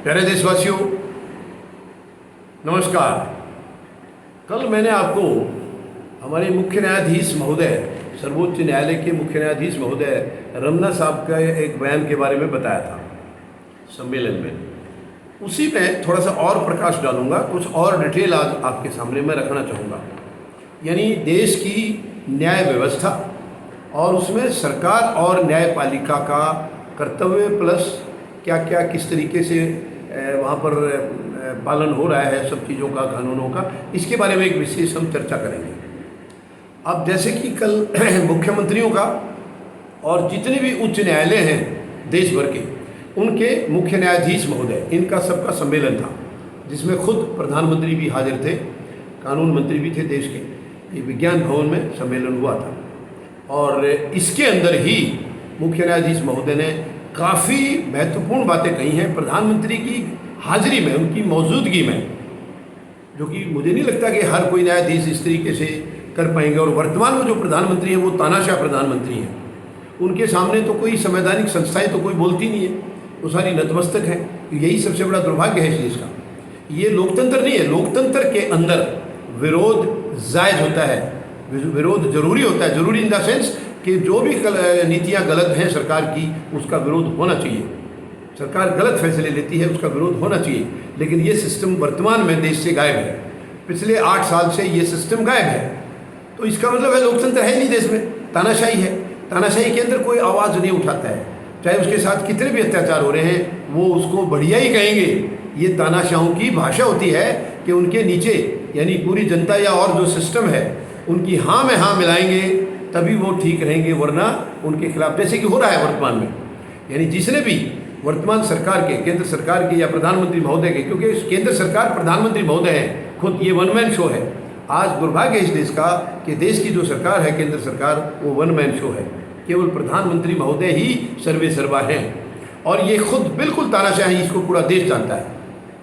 प्यारे देशवासियों, नमस्कार। कल मैंने आपको हमारे मुख्य न्यायाधीश महोदय, सर्वोच्च न्यायालय के मुख्य न्यायाधीश महोदय रमन्ना साहब का एक बयान के बारे में बताया था सम्मेलन में। उसी में थोड़ा सा और प्रकाश डालूंगा, कुछ और डिटेल आज आपके सामने मैं रखना चाहूँगा। यानी देश की न्याय व्यवस्था और उसमें सरकार और न्यायपालिका का कर्तव्य प्लस क्या क्या किस तरीके से वहाँ पर पालन हो रहा है सब चीज़ों का, कानूनों का, इसके बारे में एक विशेष हम चर्चा करेंगे। अब जैसे कि कल मुख्यमंत्रियों का और जितने भी उच्च न्यायालय हैं देश भर के, उनके मुख्य न्यायाधीश महोदय, इनका सबका सम्मेलन था, जिसमें खुद प्रधानमंत्री भी हाजिर थे, कानून मंत्री भी थे देश के। ये विज्ञान भवन में सम्मेलन हुआ था और इसके अंदर ही मुख्य न्यायाधीश महोदय ने काफ़ी महत्वपूर्ण बातें कही हैं प्रधानमंत्री की हाजिरी में, उनकी मौजूदगी में, जो कि मुझे नहीं लगता कि हर कोई न्यायाधीश इस तरीके से कर पाएंगे। और वर्तमान में जो प्रधानमंत्री हैं वो तानाशाह प्रधानमंत्री हैं, उनके सामने तो कोई संवैधानिक संस्थाएं तो कोई बोलती नहीं है, वो सारी नतमस्तक हैं। यही सबसे बड़ा दुर्भाग्य है इस देश का। ये लोकतंत्र नहीं है। लोकतंत्र के अंदर विरोध जायज़ होता है, विरोध जरूरी होता है। जरूरी इन द सेंस कि जो भी नीतियाँ गलत हैं सरकार की, उसका विरोध होना चाहिए। सरकार गलत फैसले लेती है, उसका विरोध होना चाहिए। लेकिन ये सिस्टम वर्तमान में देश से गायब है। पिछले 8 साल से ये सिस्टम गायब है। तो इसका मतलब है लोकतंत्र है नहीं देश में, तानाशाही है। तानाशाही के अंदर कोई आवाज़ नहीं उठाता है, चाहे उसके साथ कितने भी अत्याचार हो रहे हैं, वो उसको बढ़िया ही कहेंगे। ये तानाशाहों की भाषा होती है कि उनके नीचे यानी पूरी जनता या और जो सिस्टम है उनकी हाँ में हाँ मिलाएंगे, तभी वो ठीक रहेंगे, वरना उनके खिलाफ, जैसे कि हो रहा है वर्तमान में। यानी जिसने भी वर्तमान सरकार के, केंद्र सरकार के या प्रधानमंत्री महोदय के, क्योंकि केंद्र सरकार प्रधानमंत्री महोदय हैं खुद, ये वन मैन शो है। आज दुर्भाग्य है इस देश का कि देश की जो सरकार है, केंद्र सरकार, वो वन मैन शो है। केवल प्रधानमंत्री महोदय ही सर्वे सर्वा हैं और ये खुद बिल्कुल तानाशाही, इसको पूरा देश जानता है,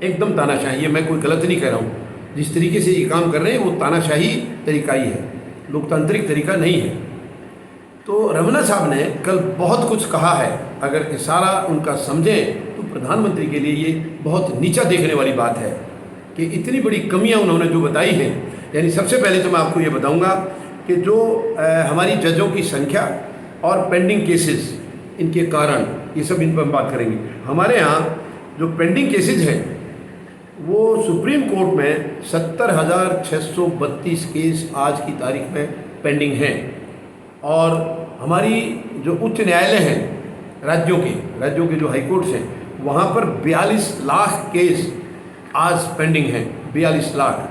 एकदम तानाशाही। ये मैं कोई गलत नहीं कह रहा हूँ। जिस तरीके से ये काम कर रहे हैं वो तानाशाही तरीका ही है, लोकतांत्रिक तरीका नहीं है। तो रमन्ना साहब ने कल बहुत कुछ कहा है। अगर इशारा उनका समझें तो प्रधानमंत्री के लिए ये बहुत नीचा देखने वाली बात है कि इतनी बड़ी कमियां उन्होंने जो बताई हैं। यानी सबसे पहले तो मैं आपको ये बताऊंगा कि जो हमारी जजों की संख्या और पेंडिंग केसेस, इनके कारण, ये सब इन पर हम बात करेंगे। हमारे यहाँ जो पेंडिंग केसेज हैं वो सुप्रीम कोर्ट में 70,632 केस आज की तारीख में पेंडिंग हैं। और हमारी जो उच्च न्यायालय हैं राज्यों के जो हाई कोर्ट्स हैं, वहाँ पर 42 लाख केस आज पेंडिंग हैं, 42 लाख।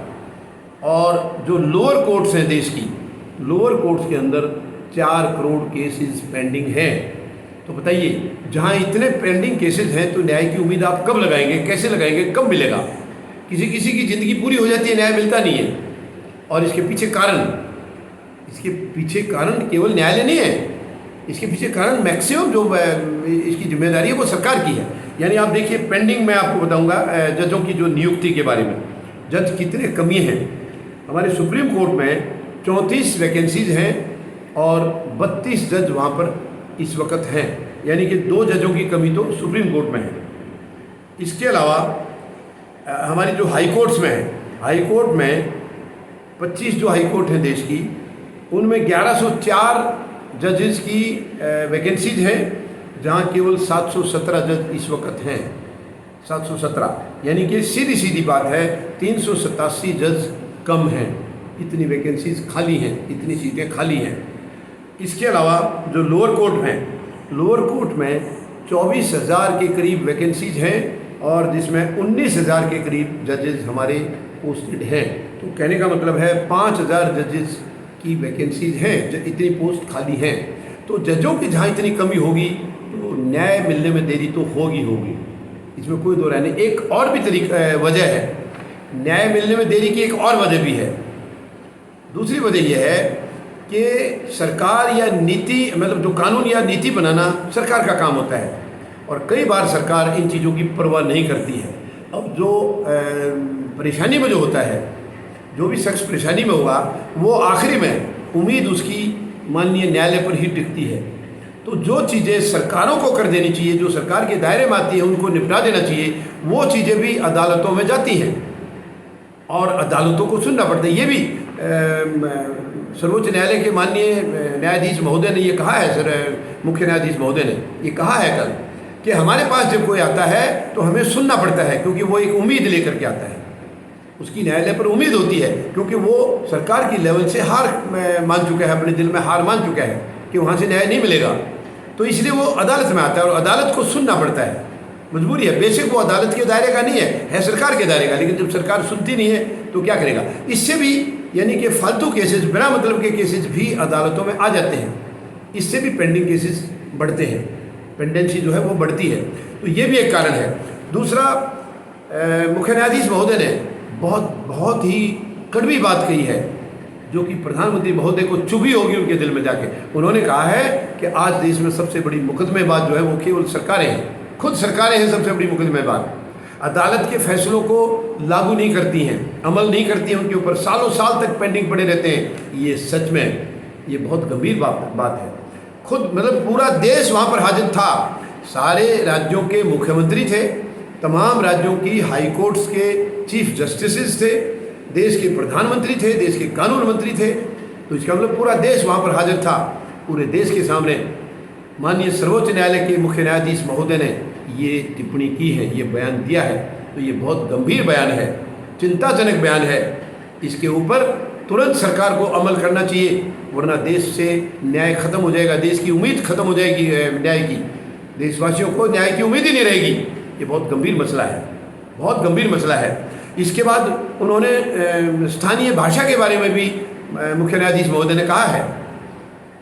और जो लोअर कोर्ट्स हैं देश की, लोअर कोर्ट्स के अंदर 4 करोड़ केसेस पेंडिंग हैं। तो बताइए, जहाँ इतने पेंडिंग केसेस हैं तो न्याय की उम्मीद आप कब लगाएंगे, कैसे लगाएंगे, कब मिलेगा? किसी की ज़िंदगी पूरी हो जाती है, न्याय मिलता नहीं है। और इसके पीछे कारण केवल न्यायालय नहीं है, इसके पीछे कारण मैक्सिमम जो इसकी जिम्मेदारी है वो सरकार की है। यानी आप देखिए, पेंडिंग मैं आपको बताऊंगा जजों की जो नियुक्ति के बारे में, जज कितने कमी हैं। हमारे सुप्रीम कोर्ट में 34 वैकेंसीज हैं और 32 जज वहाँ पर इस वक्त हैं। यानी कि 2 जजों की कमी तो सुप्रीम कोर्ट में है। इसके अलावा हमारी जो हाई कोर्ट्स में है, हाई कोर्ट में 25 जो हाई कोर्ट हैं देश की, उनमें 1104 जजेस की वैकेंसीज हैं, जहाँ केवल 717 जज इस वक्त हैं। 717, यानी कि सीधी बात है 387 जज कम हैं। इतनी वैकेंसीज खाली हैं, इतनी सीटें खाली हैं। इसके अलावा जो लोअर कोर्ट में 24,000 के करीब वैकेंसीज हैं और जिसमें 19,000 के करीब जजेस हमारे पोस्टेड हैं। तो कहने का मतलब है 5,000 जजेस की वैकेंसीज हैं, इतनी पोस्ट खाली हैं। तो जजों की जहाँ इतनी कमी होगी तो न्याय मिलने में देरी तो होगी, इसमें कोई दो राय नहीं। एक और भी वजह है, न्याय मिलने में देरी की एक और वजह भी है। दूसरी वजह यह है कि सरकार या नीति, मतलब जो कानून या नीति बनाना सरकार का काम होता है और कई बार सरकार इन चीज़ों की परवाह नहीं करती है। अब जो परेशानी में जो होता है, जो भी शख्स परेशानी में होगा, वो आखिरी में उम्मीद उसकी माननीय न्यायालय पर ही टिकती है। तो जो चीज़ें सरकारों को कर देनी चाहिए, जो सरकार के दायरे में आती है उनको निपटा देना चाहिए, वो चीज़ें भी अदालतों में जाती हैं और अदालतों को सुनना पड़ता है। ये भी सर्वोच्च न्यायालय के माननीय न्यायाधीश महोदय ने ये कहा है, मुख्य न्यायाधीश महोदय ने ये कहा है कल कि हमारे पास जब कोई आता है तो हमें सुनना पड़ता है, क्योंकि वो एक उम्मीद लेकर के आता है, उसकी न्यायालय पर उम्मीद होती है, क्योंकि वो सरकार की लेवल से हार मान चुका है, अपने दिल में हार मान चुका है कि वहाँ से न्याय नहीं मिलेगा, तो इसलिए वो अदालत में आता है और अदालत को सुनना पड़ता है, मजबूरी है। बेशक वो अदालत के दायरे का नहीं है सरकार के दायरे का, लेकिन जब सरकार सुनती नहीं है तो क्या करेगा। इससे भी यानी कि फालतू केसेस, बिना मतलब के केसेस भी अदालतों में आ जाते हैं, इससे भी पेंडिंग केसेस बढ़ते हैं, पेंडेंसी जो है वो बढ़ती है, तो ये भी एक कारण है। दूसरा, मुख्य न्यायाधीश महोदय ने बहुत ही कड़वी बात कही है, जो कि प्रधानमंत्री महोदय को चुभी होगी उनके दिल में जाके। उन्होंने कहा है कि आज देश में सबसे बड़ी मुकदमेबाज जो है वो केवल सरकारें हैं, खुद सरकारें हैं सबसे बड़ी मुकदमेबाज। अदालत के फैसलों को लागू नहीं करती हैं, अमल नहीं करती हैं, उनके ऊपर सालों साल तक पेंडिंग पड़े रहते हैं। ये सच में ये बहुत गंभीर बात है। खुद मतलब पूरा देश वहाँ पर हाजिर था, सारे राज्यों के मुख्यमंत्री थे, तमाम राज्यों की हाई कोर्ट्स के चीफ जस्टिसेस थे, देश के प्रधानमंत्री थे, देश के कानून मंत्री थे, तो इसका मतलब पूरा देश वहाँ पर हाजिर था। पूरे देश के सामने माननीय सर्वोच्च न्यायालय के मुख्य न्यायाधीश महोदय ने ये टिप्पणी की है, ये बयान दिया है, तो ये बहुत गंभीर बयान है, चिंताजनक बयान है। इसके ऊपर तुरंत सरकार को अमल करना चाहिए, वरना देश से न्याय खत्म हो जाएगा, देश की उम्मीद खत्म हो जाएगी न्याय की, देशवासियों को न्याय की उम्मीद ही नहीं रहेगी। ये बहुत गंभीर मसला है, बहुत गंभीर मसला है। इसके बाद उन्होंने स्थानीय भाषा के बारे में भी मुख्य न्यायाधीश महोदय ने कहा है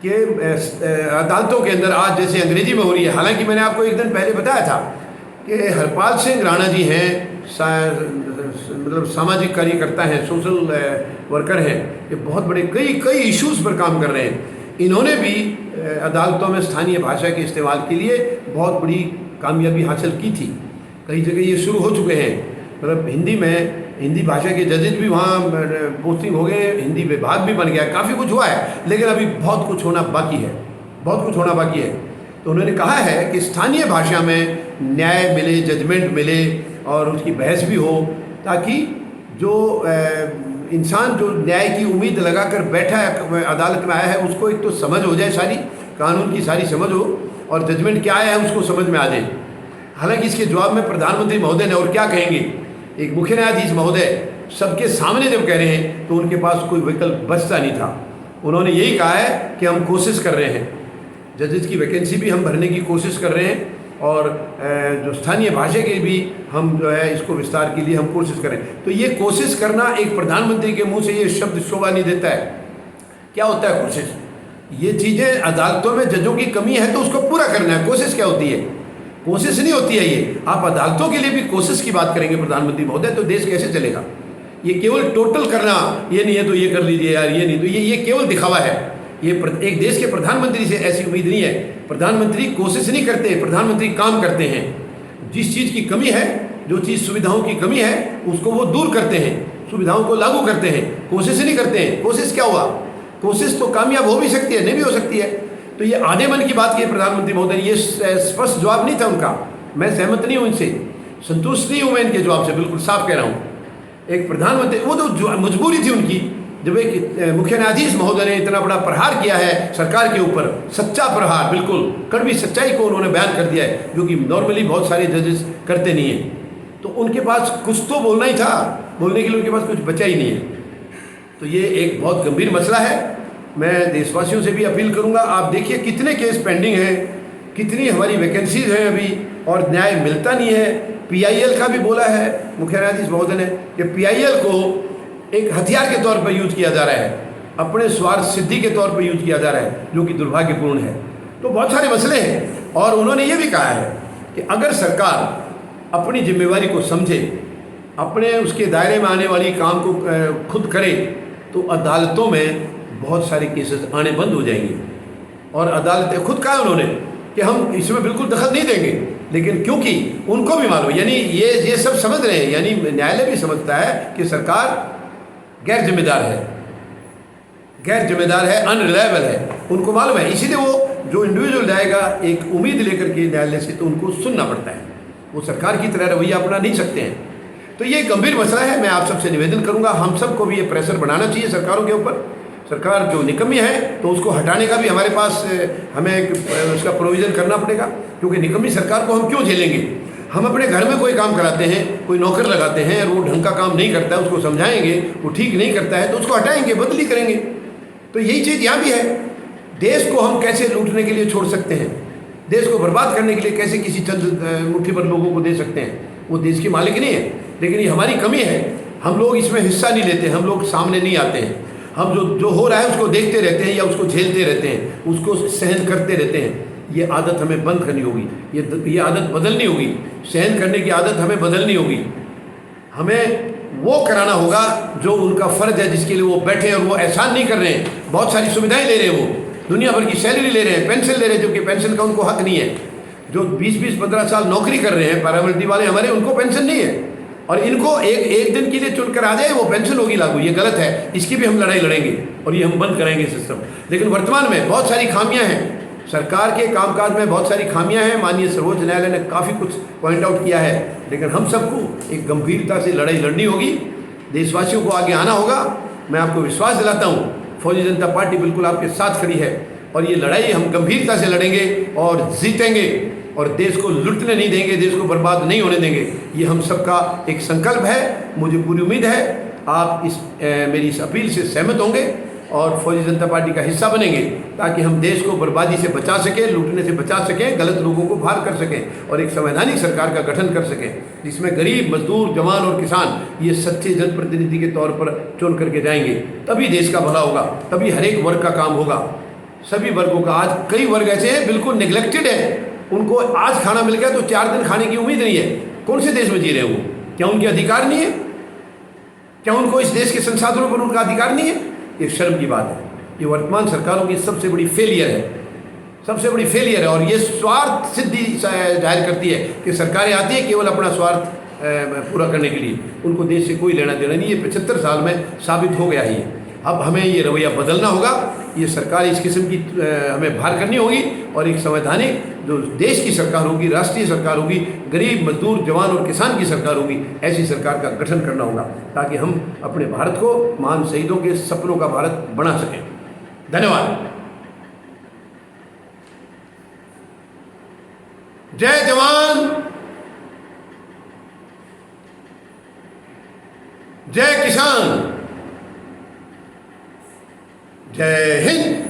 कि अदालतों के अंदर आज जैसे अंग्रेजी में हो रही है, हालांकि मैंने आपको एक दिन पहले बताया था कि हरपाल सिंह राणा जी हैं, मतलब सामाजिक कार्यकर्ता हैं, सोशल वर्कर हैं, ये बहुत बड़े कई इश्यूज़ पर काम कर रहे हैं। इन्होंने भी अदालतों में स्थानीय भाषा के इस्तेमाल के लिए बहुत बड़ी कामयाबी हासिल की थी। कई जगह ये शुरू हो चुके हैं, मतलब हिंदी भाषा के जजेज भी वहाँ पोस्टिंग हो गए, हिंदी विभाग भी बन गया, काफ़ी कुछ हुआ है, लेकिन अभी बहुत कुछ होना बाकी है, बहुत कुछ होना बाकी है। तो उन्होंने कहा है कि स्थानीय भाषा में न्याय मिले, जजमेंट मिले और उसकी बहस भी हो, ताकि जो इंसान जो न्याय की उम्मीद लगाकर बैठा है, अदालत में आया है, उसको एक तो समझ हो जाए, सारी कानून की सारी समझ हो, और जजमेंट क्या आया है उसको समझ में आ जाए। हालांकि इसके जवाब में प्रधानमंत्री महोदय ने और क्या कहेंगे, एक मुख्य न्यायाधीश महोदय सबके सामने जब कह रहे हैं तो उनके पास कोई विकल्प बचता नहीं था। उन्होंने यही कहा है कि हम कोशिश कर रहे हैं, जजेस की वैकेंसी भी हम भरने की कोशिश कर रहे हैं, और जो स्थानीय भाषा के भी हम जो है इसको विस्तार के लिए हम कोशिश करें। तो ये कोशिश करना, एक प्रधानमंत्री के मुंह से ये शब्द शोभा नहीं देता है। क्या होता है कोशिश? ये चीज़ें अदालतों में जजों की कमी है तो उसको पूरा करना है। कोशिश क्या होती है? कोशिश नहीं होती है ये। आप अदालतों के लिए भी कोशिश की बात करेंगे प्रधानमंत्री महोदय, तो देश कैसे चलेगा? ये केवल टोटल करना, ये नहीं है तो ये कर लीजिए यार, ये नहीं तो ये केवल दिखावा है। ये एक देश के प्रधानमंत्री से ऐसी उम्मीद नहीं है। प्रधानमंत्री कोशिश नहीं करते, प्रधानमंत्री काम करते हैं। जिस चीज़ की कमी है, जो चीज़ सुविधाओं की कमी है, उसको वो दूर करते हैं, सुविधाओं को लागू करते हैं, कोशिश नहीं करते हैं। कोशिश क्या हुआ? कोशिश तो कामयाब हो भी सकती है, नहीं भी हो सकती है। तो ये आधे मन की बात की प्रधानमंत्री महोदय, ये स्पष्ट जवाब नहीं था उनका। मैं सहमत नहीं हूँ इनसे, संतुष्ट नहीं हूँ मैं इनके जवाब से, बिल्कुल साफ कह रहा हूँ। एक प्रधानमंत्री, वो तो मजबूरी थी उनकी, जब एक मुख्य न्यायाधीश महोदय ने इतना बड़ा प्रहार किया है सरकार के ऊपर, सच्चा प्रहार, बिल्कुल कड़वी सच्चाई को उन्होंने बयान कर दिया है, जो कि नॉर्मली बहुत सारे जजेस करते नहीं हैं। तो उनके पास कुछ तो बोलना ही था, बोलने के लिए उनके पास कुछ बचा ही नहीं है। तो ये एक बहुत गंभीर मसला है। मैं देशवासियों से भी अपील करूंगा, आप देखिए कितने केस पेंडिंग हैं, कितनी हमारी वैकेंसीज हैं अभी, और न्याय मिलता नहीं है। PIL का भी बोला है मुख्य न्यायाधीश महोदय ने कि PIL को एक हथियार के तौर पर यूज किया जा रहा है, अपने स्वार्थ सिद्धि के तौर पर यूज किया जा रहा है, जो कि दुर्भाग्यपूर्ण है। तो बहुत सारे मसले हैं। और उन्होंने ये भी कहा है कि अगर सरकार अपनी जिम्मेवारी को समझे, अपने उसके दायरे में आने वाली काम को खुद करे, तो अदालतों में बहुत सारे केसेस आने बंद हो जाएंगे। और अदालतें खुद कहा उन्होंने कि हम इसमें बिल्कुल दखल नहीं देंगे, लेकिन क्योंकि उनको भी मालूम, यानी ये सब समझ रहे हैं, यानी न्यायालय भी समझता है कि सरकार गैर जिम्मेदार है, अनरिलायबल है, उनको मालूम है। इसीलिए वो जो इंडिविजुअल जाएगा एक उम्मीद लेकर के न्यायालय से, तो उनको सुनना पड़ता है, वो सरकार की तरह रवैया अपना नहीं सकते हैं। तो ये गंभीर मसला है। मैं आप सबसे निवेदन करूंगा, हम सबको भी ये प्रेशर बनाना चाहिए सरकारों के ऊपर। सरकार जो निकम्मी है तो उसको हटाने का भी हमारे पास हमें उसका प्रोविज़न करना पड़ेगा, क्योंकि निकम्मी सरकार को हम क्यों झेलेंगे। हम अपने घर में कोई काम कराते हैं, कोई नौकर लगाते हैं और वो ढंग का काम नहीं करता है, उसको समझाएंगे, वो ठीक नहीं करता है तो उसको हटाएंगे, बदली करेंगे। तो यही चीज़ यहाँ भी है। देश को हम कैसे लूटने के लिए छोड़ सकते हैं, देश को बर्बाद करने के लिए कैसे किसी चंद मुट्ठी भर लोगों को दे सकते हैं। वो देश की मालिक नहीं है, लेकिन ये हमारी कमी है। हम लोग इसमें हिस्सा नहीं लेते, हम लोग सामने नहीं आते हैं। हम जो हो रहा है उसको देखते रहते हैं या उसको झेलते रहते हैं, उसको सहन करते रहते हैं। ये आदत हमें बंद करनी होगी, ये आदत बदलनी होगी। सहन करने की आदत हमें बदलनी होगी। हमें वो कराना होगा जो उनका फ़र्ज है, जिसके लिए वो बैठे और वो एहसान नहीं कर रहे हैं। बहुत सारी सुविधाएं ले रहे हैं, वो दुनिया भर की सैलरी ले रहे हैं, पेंशन ले रहे हैं, जबकि पेंशन का उनको हक नहीं है। जो 20-15 साल नौकरी कर रहे हैं पैरामिलिट्री वाले हमारे, उनको पेंशन नहीं है। और इनको एक दिन के लिए चुनकर आ जाए वो पेंशन होगी लागू, ये गलत है। इसकी भी हम लड़ाई लड़ेंगे और ये हम बंद कराएंगे सिस्टम। लेकिन वर्तमान में बहुत सारी खामियां हैं, सरकार के कामकाज में बहुत सारी खामियां हैं। माननीय सर्वोच्च न्यायालय ने काफ़ी कुछ पॉइंट आउट किया है, लेकिन हम सबको एक गंभीरता से लड़ाई लड़नी होगी। देशवासियों को आगे आना होगा। मैं आपको विश्वास दिलाता हूँ, फौजी जनता पार्टी बिल्कुल आपके साथ खड़ी है और ये लड़ाई हम गंभीरता से लड़ेंगे और जीतेंगे और देश को लुटने नहीं देंगे, देश को बर्बाद नहीं होने देंगे। ये हम सबका एक संकल्प है। मुझे पूरी उम्मीद है आप मेरी इस अपील से सहमत होंगे और फौजी जनता पार्टी का हिस्सा बनेंगे, ताकि हम देश को बर्बादी से बचा सकें, लूटने से बचा सकें, गलत लोगों को बाहर कर सकें और एक संवैधानिक सरकार का गठन कर सकें, जिसमें गरीब, मजदूर, जवान और किसान ये सच्चे जनप्रतिनिधि के तौर पर चुन करके जाएंगे। तभी देश का भला होगा, तभी हर एक वर्ग का काम होगा, सभी वर्गों का। आज कई वर्ग ऐसे हैं बिल्कुल निगलेक्टेड है, उनको आज खाना मिल गया तो 4 दिन खाने की उम्मीद नहीं है। कौन से देश में जी रहे हैं वो? क्या उनके अधिकार नहीं है? क्या उनको इस देश के संसाधनों पर उनका अधिकार नहीं है? ये शर्म की बात है। ये वर्तमान सरकारों की सबसे बड़ी फेलियर है, सबसे बड़ी फेलियर है। और ये स्वार्थ सिद्धि जाहिर करती है कि सरकारें आती है केवल अपना स्वार्थ पूरा करने के लिए, उनको देश से कोई लेना देना नहीं। ये 75 साल में साबित हो गया ही है। अब हमें ये रवैया बदलना होगा। ये सरकार इस किस्म की हमें बाहर करनी होगी और एक संवैधानिक जो देश की सरकार होगी, राष्ट्रीय सरकार होगी, गरीब, मजदूर, जवान और किसान की सरकार होगी, ऐसी सरकार का गठन करना होगा, ताकि हम अपने भारत को महान शहीदों के सपनों का भारत बना सकें। धन्यवाद। जय जवान, जय किसान, जय हिंद।